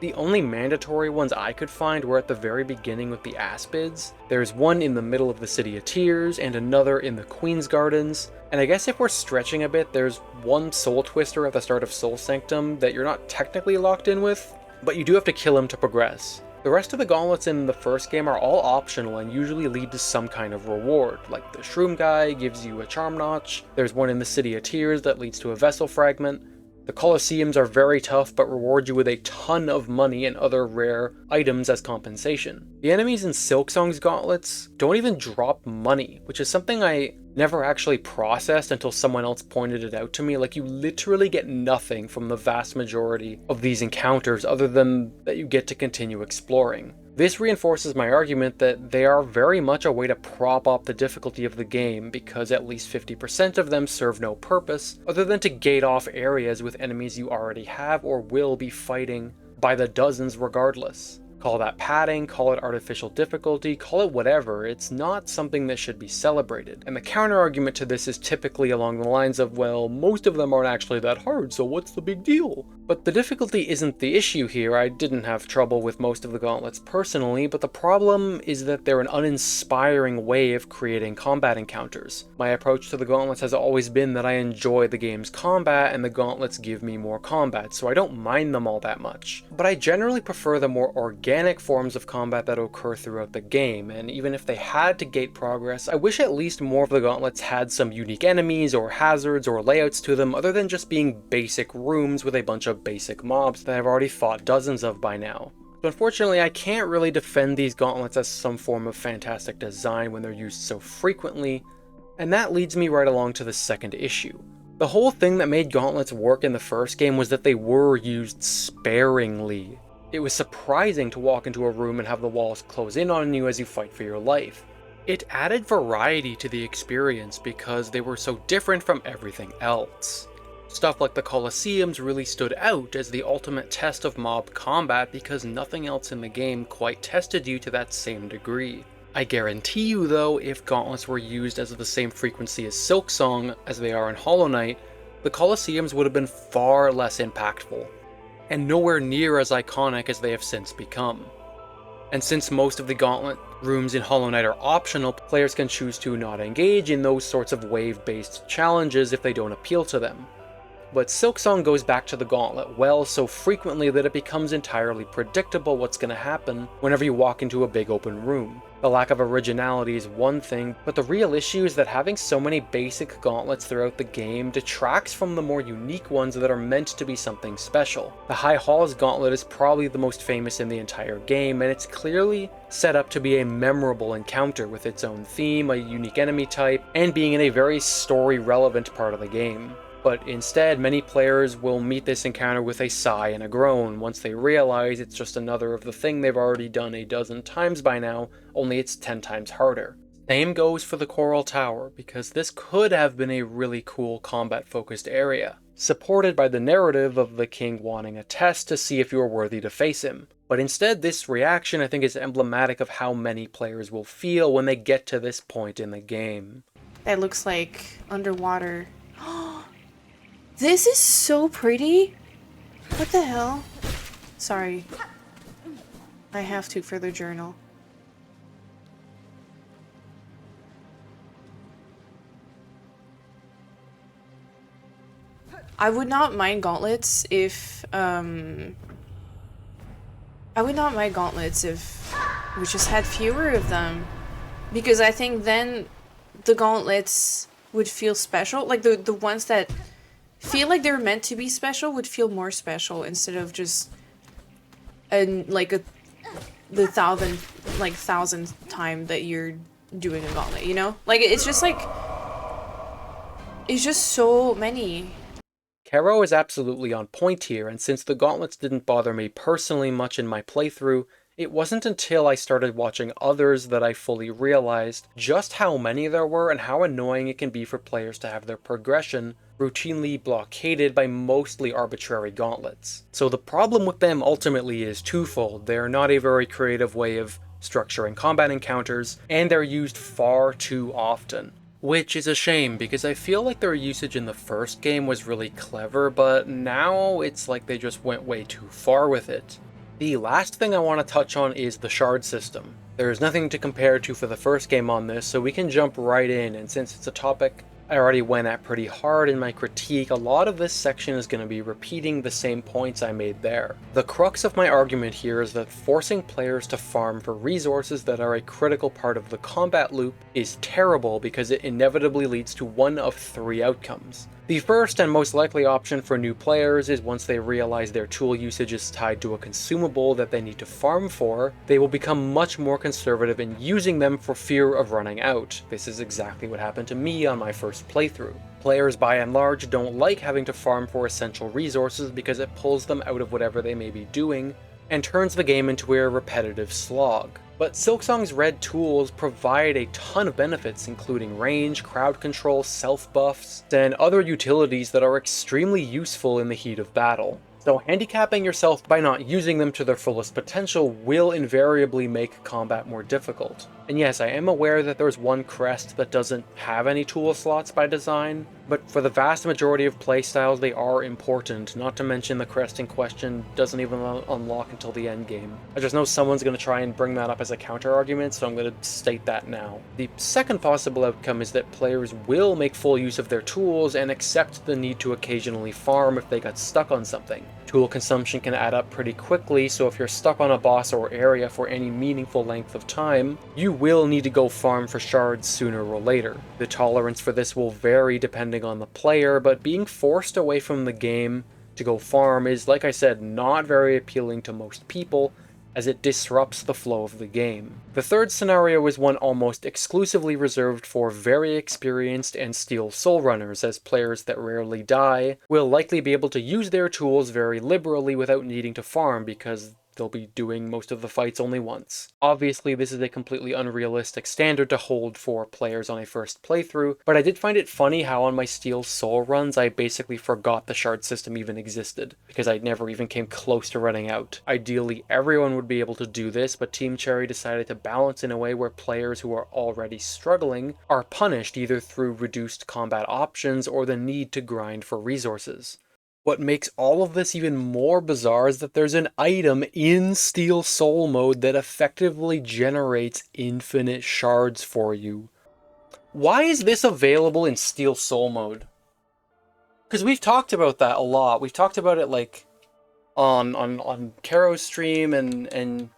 The only mandatory ones I could find were at the very beginning with the Aspids. There's 1 in the middle of the City of Tears, and another in the Queen's Gardens. And I guess if we're stretching a bit, there's 1 Soul Twister at the start of Soul Sanctum that you're not technically locked in with, but you do have to kill him to progress. The rest of the gauntlets in the first game are all optional and usually lead to some kind of reward, like the Shroom Guy gives you a Charm Notch, there's 1 in the City of Tears that leads to a Vessel Fragment. The Colosseums are very tough but reward you with a ton of money and other rare items as compensation. The enemies in Silksong's gauntlets don't even drop money, which is something I never actually processed until someone else pointed it out to me. You literally get nothing from the vast majority of these encounters other than that you get to continue exploring. This reinforces my argument that they are very much a way to prop up the difficulty of the game, because at least 50% of them serve no purpose other than to gate off areas with enemies you already have or will be fighting by the dozens regardless. Call that padding, call it artificial difficulty, call it whatever, it's not something that should be celebrated. And the counter-argument to this is typically along the lines of, well, most of them aren't actually that hard, so what's the big deal? But the difficulty isn't the issue here. I didn't have trouble with most of the gauntlets personally, but the problem is that they're an uninspiring way of creating combat encounters. My approach to the gauntlets has always been that I enjoy the game's combat, and the gauntlets give me more combat, so I don't mind them all that much. But I generally prefer the more organic forms of combat that occur throughout the game, and even if they had to gate progress, I wish at least more of the gauntlets had some unique enemies or hazards or layouts to them other than just being basic rooms with a bunch of basic mobs that I've already fought dozens of by now. So unfortunately, I can't really defend these gauntlets as some form of fantastic design when they're used so frequently, and that leads me right along to the second issue. The whole thing that made gauntlets work in the first game was that they were used sparingly. It was surprising to walk into a room and have the walls close in on you as you fight for your life. It added variety to the experience because they were so different from everything else. Stuff like the Colosseums really stood out as the ultimate test of mob combat because nothing else in the game quite tested you to that same degree. I guarantee you though, if gauntlets were used as the same frequency as Silksong as they are in Hollow Knight, the Colosseums would have been far less impactful, and nowhere near as iconic as they have since become. And since most of the gauntlet rooms in Hollow Knight are optional, players can choose to not engage in those sorts of wave-based challenges if they don't appeal to them. But Silksong goes back to the gauntlet well so frequently that it becomes entirely predictable what's going to happen whenever you walk into a big open room. The lack of originality is one thing, but the real issue is that having so many basic gauntlets throughout the game detracts from the more unique ones that are meant to be something special. The High Halls gauntlet is probably the most famous in the entire game, and it's clearly set up to be a memorable encounter with its own theme, a unique enemy type, and being in a very story-relevant part of the game. But instead, many players will meet this encounter with a sigh and a groan once they realize it's just another of the thing they've already done a dozen times by now, only it's 10 times harder. Same goes for the Coral Tower, because this could have been a really cool combat-focused area, supported by the narrative of the king wanting a test to see if you are worthy to face him. But instead, this reaction I think is emblematic of how many players will feel when they get to this point in the game. That looks like underwater. This is so pretty. What the hell? Sorry. I have to for the journal. I would not mind gauntlets if we just had fewer of them. Because I think then the gauntlets would feel special. Like the ones that feel like they're meant to be special would feel more special instead of just the thousandth time that you're doing a gauntlet, you know? Like it's just so many. Caro is absolutely on point here, and since the gauntlets didn't bother me personally much in my playthrough, it wasn't until I started watching others that I fully realized just how many there were and how annoying it can be for players to have their progression routinely blockaded by mostly arbitrary gauntlets. So the problem with them ultimately is twofold. They are not a very creative way of structuring combat encounters, and they're used far too often. Which is a shame, because I feel like their usage in the first game was really clever, but now it's like they just went way too far with it. The last thing I want to touch on is the shard system. There's nothing to compare to for the first game on this, so we can jump right in, and since it's a topic I already went at pretty hard in my critique, a lot of this section is going to be repeating the same points I made there. The crux of my argument here is that forcing players to farm for resources that are a critical part of the combat loop is terrible because it inevitably leads to one of three outcomes. The first and most likely option for new players is once they realize their tool usage is tied to a consumable that they need to farm for, they will become much more conservative in using them for fear of running out. This is exactly what happened to me on my first playthrough. Players by and large don't like having to farm for essential resources because it pulls them out of whatever they may be doing and turns the game into a repetitive slog. But Silksong's red tools provide a ton of benefits, including range, crowd control, self buffs, and other utilities that are extremely useful in the heat of battle. So handicapping yourself by not using them to their fullest potential will invariably make combat more difficult. And yes, I am aware that there's one crest that doesn't have any tool slots by design, but for the vast majority of playstyles they are important, not to mention the crest in question doesn't even unlock until the end game. I just know someone's going to try and bring that up as a counter-argument, so I'm going to state that now. The second possible outcome is that players will make full use of their tools and accept the need to occasionally farm if they got stuck on something. Tool consumption can add up pretty quickly, so if you're stuck on a boss or area for any meaningful length of time, you will need to go farm for shards sooner or later. The tolerance for this will vary depending on the player, but being forced away from the game to go farm is, like I said, not very appealing to most people, as it disrupts the flow of the game. The third scenario is one almost exclusively reserved for very experienced and steel soul runners, as players that rarely die will likely be able to use their tools very liberally without needing to farm because they'll be doing most of the fights only once. Obviously, this is a completely unrealistic standard to hold for players on a first playthrough, but I did find it funny how on my Steel Soul runs I basically forgot the shard system even existed, because I never even came close to running out. Ideally, everyone would be able to do this, but Team Cherry decided to balance in a way where players who are already struggling are punished either through reduced combat options or the need to grind for resources. What makes all of this even more bizarre is that there's an item in Steel Soul mode that effectively generates infinite shards for you. Why is this available in Steel Soul mode? Because we've talked about that a lot. We've talked about it like on Karo's stream and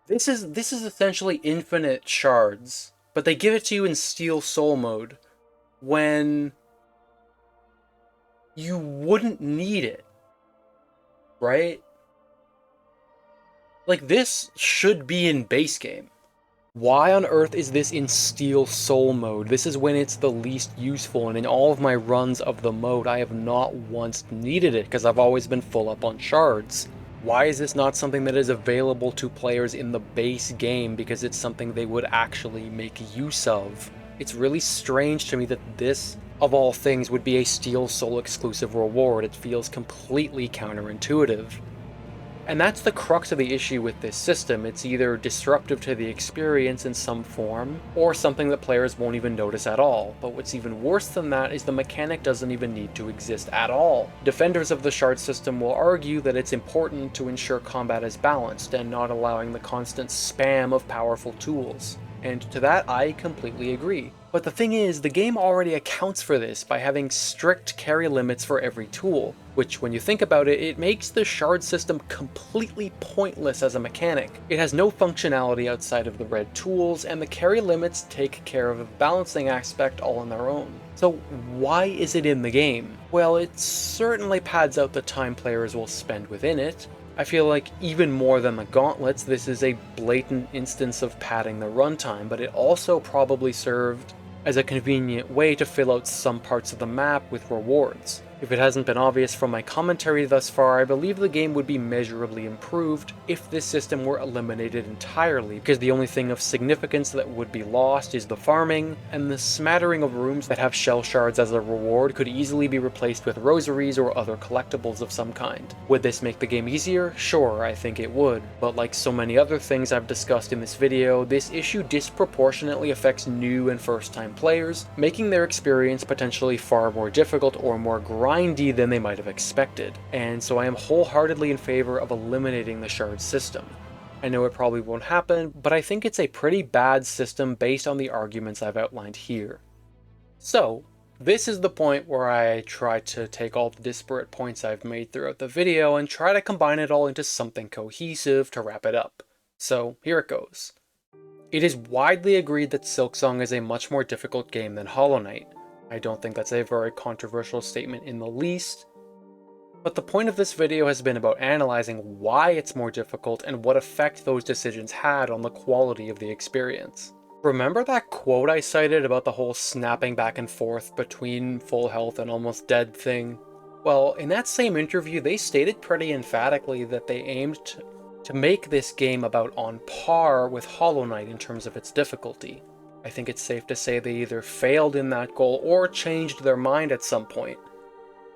this is essentially infinite shards, but they give it to you in Steel Soul mode when you wouldn't need it, right? Like, this should be in base game. Why on earth is this in Steel Soul mode? This is when it's the least useful, and in all of my runs of the mode, I have not once needed it, because I've always been full up on shards. Why is this not something that is available to players in the base game, because it's something they would actually make use of? It's really strange to me that this, of all things, would be a Steel Soul exclusive reward. It feels completely counterintuitive. And that's the crux of the issue with this system. It's either disruptive to the experience in some form, or something that players won't even notice at all. But what's even worse than that is the mechanic doesn't even need to exist at all. Defenders of the shard system will argue that it's important to ensure combat is balanced and not allowing the constant spam of powerful tools. And to that, I completely agree. But the thing is, the game already accounts for this by having strict carry limits for every tool, which when you think about it, it makes the shard system completely pointless as a mechanic. It has no functionality outside of the red tools, and the carry limits take care of a balancing aspect all on their own. So why is it in the game? Well, it certainly pads out the time players will spend within it. I feel like even more than the Gauntlets, this is a blatant instance of padding the runtime, but it also probably served as a convenient way to fill out some parts of the map with rewards. If it hasn't been obvious from my commentary thus far, I believe the game would be measurably improved if this system were eliminated entirely, because the only thing of significance that would be lost is the farming, and the smattering of rooms that have shell shards as a reward could easily be replaced with rosaries or other collectibles of some kind. Would this make the game easier? Sure, I think it would, but like so many other things I've discussed in this video, this issue disproportionately affects new and first-time players, making their experience potentially far more difficult or more grindy than they might have expected, and so I am wholeheartedly in favor of eliminating the shard system. I know it probably won't happen, but I think it's a pretty bad system based on the arguments I've outlined here. So, this is the point where I try to take all the disparate points I've made throughout the video and try to combine it all into something cohesive to wrap it up. So, here it goes. It is widely agreed that Silksong is a much more difficult game than Hollow Knight. I don't think that's a very controversial statement in the least, but the point of this video has been about analyzing why it's more difficult and what effect those decisions had on the quality of the experience. Remember that quote I cited about the whole snapping back and forth between full health and almost dead thing? Well, in that same interview, they stated pretty emphatically that they aimed to make this game about on par with Hollow Knight in terms of its difficulty. I think it's safe to say they either failed in that goal or changed their mind at some point.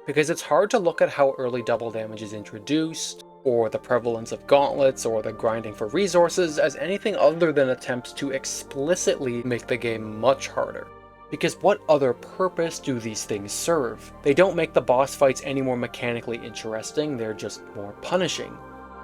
because it's hard to look at how early double damage is introduced, or the prevalence of gauntlets, or the grinding for resources as anything other than attempts to explicitly make the game much harder. Because what other purpose do these things serve? They don't make the boss fights any more mechanically interesting, they're just more punishing.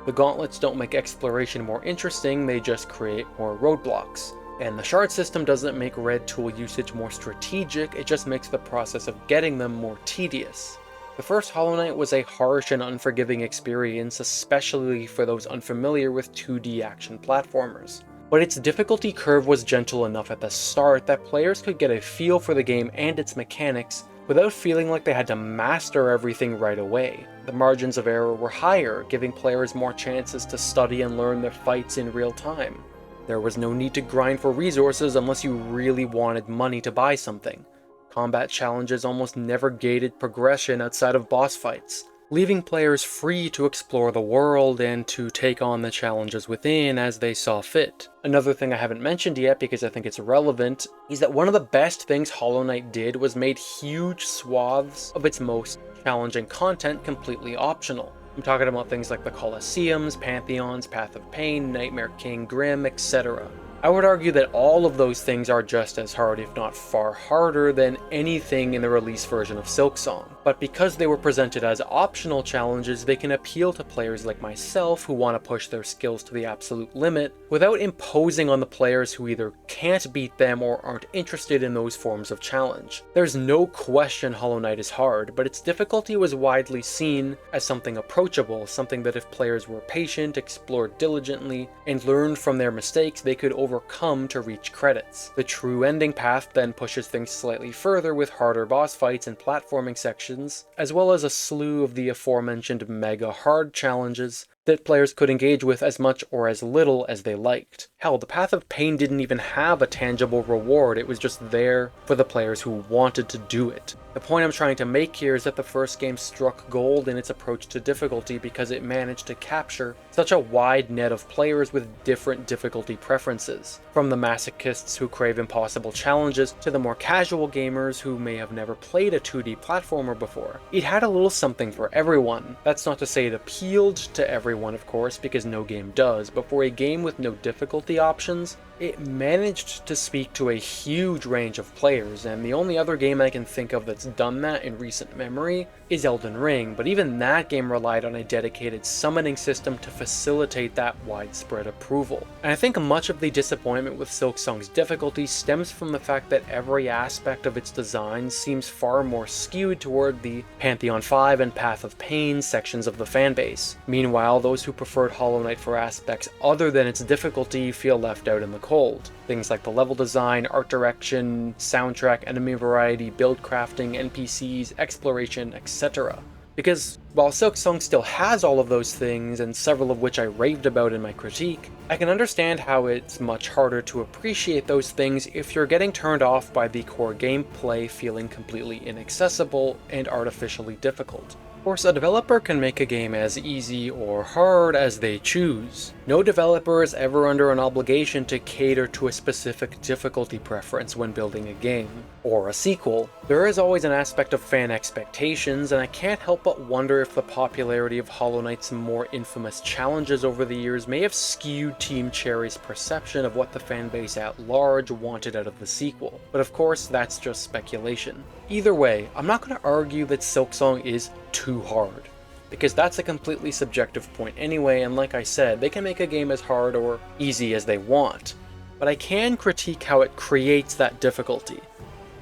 The gauntlets don't make exploration more interesting, they just create more roadblocks. And the shard system doesn't make red tool usage more strategic, it just makes the process of getting them more tedious. The first Hollow Knight was a harsh and unforgiving experience, especially for those unfamiliar with 2D action platformers. But its difficulty curve was gentle enough at the start that players could get a feel for the game and its mechanics without feeling like they had to master everything right away. The margins of error were higher, giving players more chances to study and learn their fights in real time. There was no need to grind for resources unless you really wanted money to buy something. Combat challenges almost never gated progression outside of boss fights, leaving players free to explore the world and to take on the challenges within as they saw fit. Another thing I haven't mentioned yet because I think it's relevant is that one of the best things Hollow Knight did was made huge swaths of its most challenging content completely optional. I'm talking about things like the Colosseums, Pantheons, Path of Pain, Nightmare King, Grim, etc. I would argue that all of those things are just as hard, if not far harder, than anything in the release version of Silksong. But because they were presented as optional challenges, they can appeal to players like myself who want to push their skills to the absolute limit, without imposing on the players who either can't beat them or aren't interested in those forms of challenge. There's no question Hollow Knight is hard, but its difficulty was widely seen as something approachable, something that if players were patient, explored diligently, and learned from their mistakes, they could overcome to reach credits. The true ending path then pushes things slightly further with harder boss fights and platforming sections, as well as a slew of the aforementioned mega hard challenges that players could engage with as much or as little as they liked. Hell, the Path of Pain didn't even have a tangible reward, it was just there for the players who wanted to do it. The point I'm trying to make here is that the first game struck gold in its approach to difficulty because it managed to capture such a wide net of players with different difficulty preferences. From the masochists who crave impossible challenges to the more casual gamers who may have never played a 2D platformer before. It had a little something for everyone. That's not to say it appealed to everyone, of course, because no game does, but for a game with no difficulty options, it managed to speak to a huge range of players, and the only other game I can think of that's done that in recent memory is Elden Ring, but even that game relied on a dedicated summoning system to facilitate that widespread approval. And I think much of the disappointment with Silksong's difficulty stems from the fact that every aspect of its design seems far more skewed toward the Pantheon 5 and Path of Pain sections of the fanbase. Meanwhile, those who preferred Hollow Knight for aspects other than its difficulty feel left out in the cold. Things like the level design, art direction, soundtrack, enemy variety, build crafting, NPCs, exploration, etc. Because while Silksong still has all of those things, and several of which I raved about in my critique, I can understand how it's much harder to appreciate those things if you're getting turned off by the core gameplay feeling completely inaccessible and artificially difficult. Of course, a developer can make a game as easy or hard as they choose. No developer is ever under an obligation to cater to a specific difficulty preference when building a game, or a sequel. There is always an aspect of fan expectations, and I can't help but wonder if the popularity of Hollow Knight's more infamous challenges over the years may have skewed Team Cherry's perception of what the fanbase at large wanted out of the sequel. But of course, that's just speculation. Either way, I'm not going to argue that Silksong is too hard, because that's a completely subjective point anyway, and like I said, they can make a game as hard or easy as they want. But I can critique how it creates that difficulty,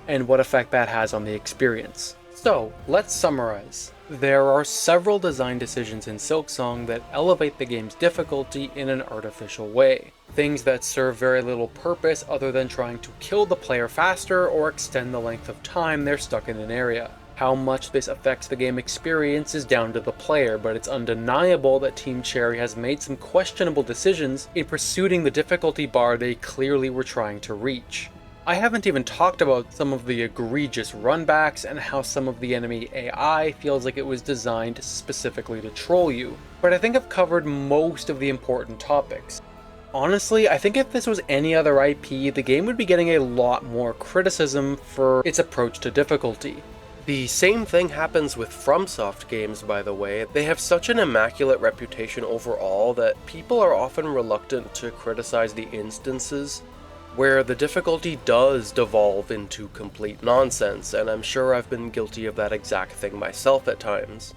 and what effect that has on the experience. So, let's summarize. There are several design decisions in Silksong that elevate the game's difficulty in an artificial way. Things that serve very little purpose other than trying to kill the player faster or extend the length of time they're stuck in an area. How much this affects the game experience is down to the player, but it's undeniable that Team Cherry has made some questionable decisions in pursuing the difficulty bar they clearly were trying to reach. I haven't even talked about some of the egregious runbacks and how some of the enemy AI feels like it was designed specifically to troll you, but I think I've covered most of the important topics. Honestly, I think if this was any other IP, the game would be getting a lot more criticism for its approach to difficulty. The same thing happens with FromSoft games, by the way. They have such an immaculate reputation overall that people are often reluctant to criticize the instances where the difficulty does devolve into complete nonsense, and I'm sure I've been guilty of that exact thing myself at times.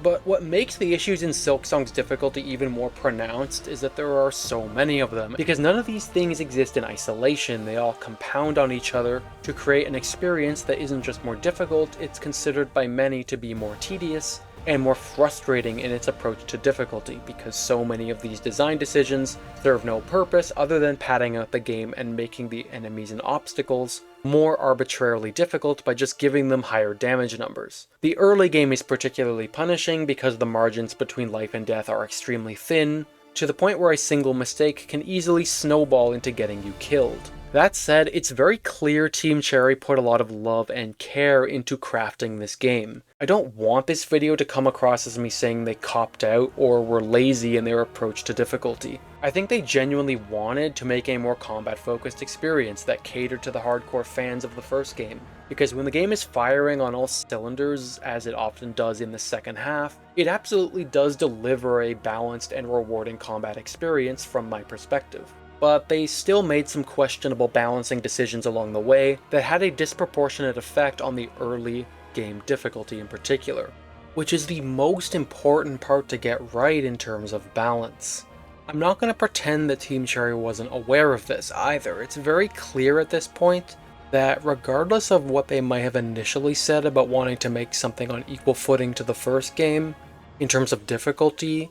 But what makes the issues in Silksong's difficulty even more pronounced is that there are so many of them, because none of these things exist in isolation. They all compound on each other to create an experience that isn't just more difficult, it's considered by many to be more tedious and more frustrating in its approach to difficulty, because so many of these design decisions serve no purpose other than padding out the game and making the enemies and obstacles more arbitrarily difficult by just giving them higher damage numbers. The early game is particularly punishing because the margins between life and death are extremely thin, to the point where a single mistake can easily snowball into getting you killed. That said, it's very clear Team Cherry put a lot of love and care into crafting this game. I don't want this video to come across as me saying they copped out or were lazy in their approach to difficulty. I think they genuinely wanted to make a more combat-focused experience that catered to the hardcore fans of the first game. Because when the game is firing on all cylinders, as it often does in the second half, it absolutely does deliver a balanced and rewarding combat experience from my perspective. But they still made some questionable balancing decisions along the way that had a disproportionate effect on the early game difficulty in particular, which is the most important part to get right in terms of balance. I'm not going to pretend that Team Cherry wasn't aware of this either. It's very clear at this point that regardless of what they might have initially said about wanting to make something on equal footing to the first game, in terms of difficulty,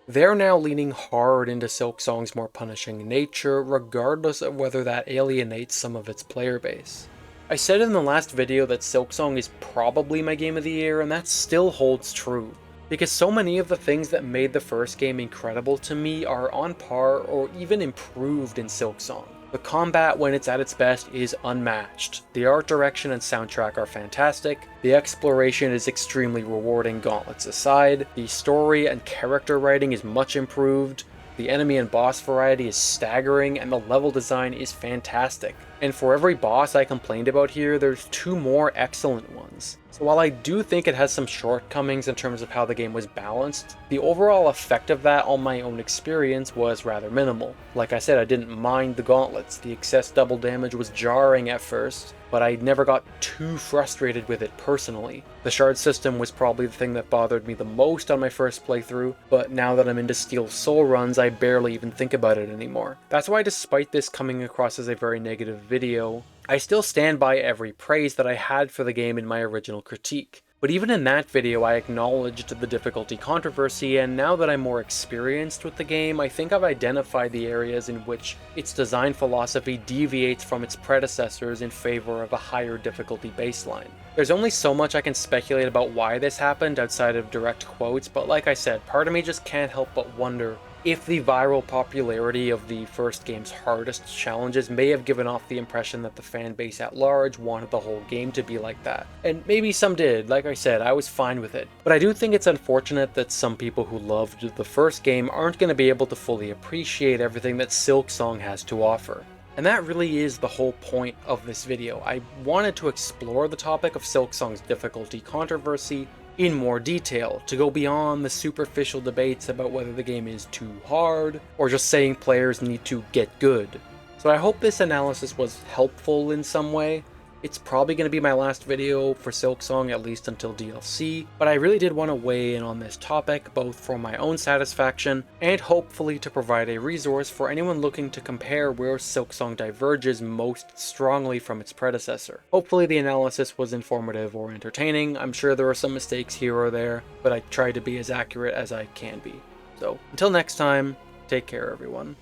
they're now leaning hard into Silksong's more punishing nature, regardless of whether that alienates some of its player base. I said in the last video that Silksong is probably my game of the year, and that still holds true, because so many of the things that made the first game incredible to me are on par or even improved in Silksong. The combat when it's at its best is unmatched, the art direction and soundtrack are fantastic, the exploration is extremely rewarding, Gauntlets aside, the story and character writing is much improved, the enemy and boss variety is staggering, and the level design is fantastic. And for every boss I complained about here, there's 2 more excellent ones. So while I do think it has some shortcomings in terms of how the game was balanced, the overall effect of that on my own experience was rather minimal. Like I said, I didn't mind the gauntlets. The excess double damage was jarring at first, but I never got too frustrated with it personally. The shard system was probably the thing that bothered me the most on my first playthrough, but now that I'm into Steel Soul runs, I barely even think about it anymore. That's why, despite this coming across as a very negative video, I still stand by every praise that I had for the game in my original critique. But even in that video, I acknowledged the difficulty controversy, and now that I'm more experienced with the game, I think I've identified the areas in which its design philosophy deviates from its predecessors in favor of a higher difficulty baseline. There's only so much I can speculate about why this happened outside of direct quotes, but like I said, part of me just can't help but wonder if the viral popularity of the first game's hardest challenges may have given off the impression that the fan base at large wanted the whole game to be like that. And maybe some did, like I said, I was fine with it. But I do think it's unfortunate that some people who loved the first game aren't going to be able to fully appreciate everything that Silksong has to offer. And that really is the whole point of this video. I wanted to explore the topic of Silksong's difficulty controversy in more detail, to go beyond the superficial debates about whether the game is too hard, or just saying players need to get good. So I hope this analysis was helpful in some way. It's probably going to be my last video for Silksong, at least until DLC, but I really did want to weigh in on this topic, both for my own satisfaction, and hopefully to provide a resource for anyone looking to compare where Silksong diverges most strongly from its predecessor. Hopefully the analysis was informative or entertaining. I'm sure there are some mistakes here or there, but I tried to be as accurate as I can be. So, until next time, take care everyone.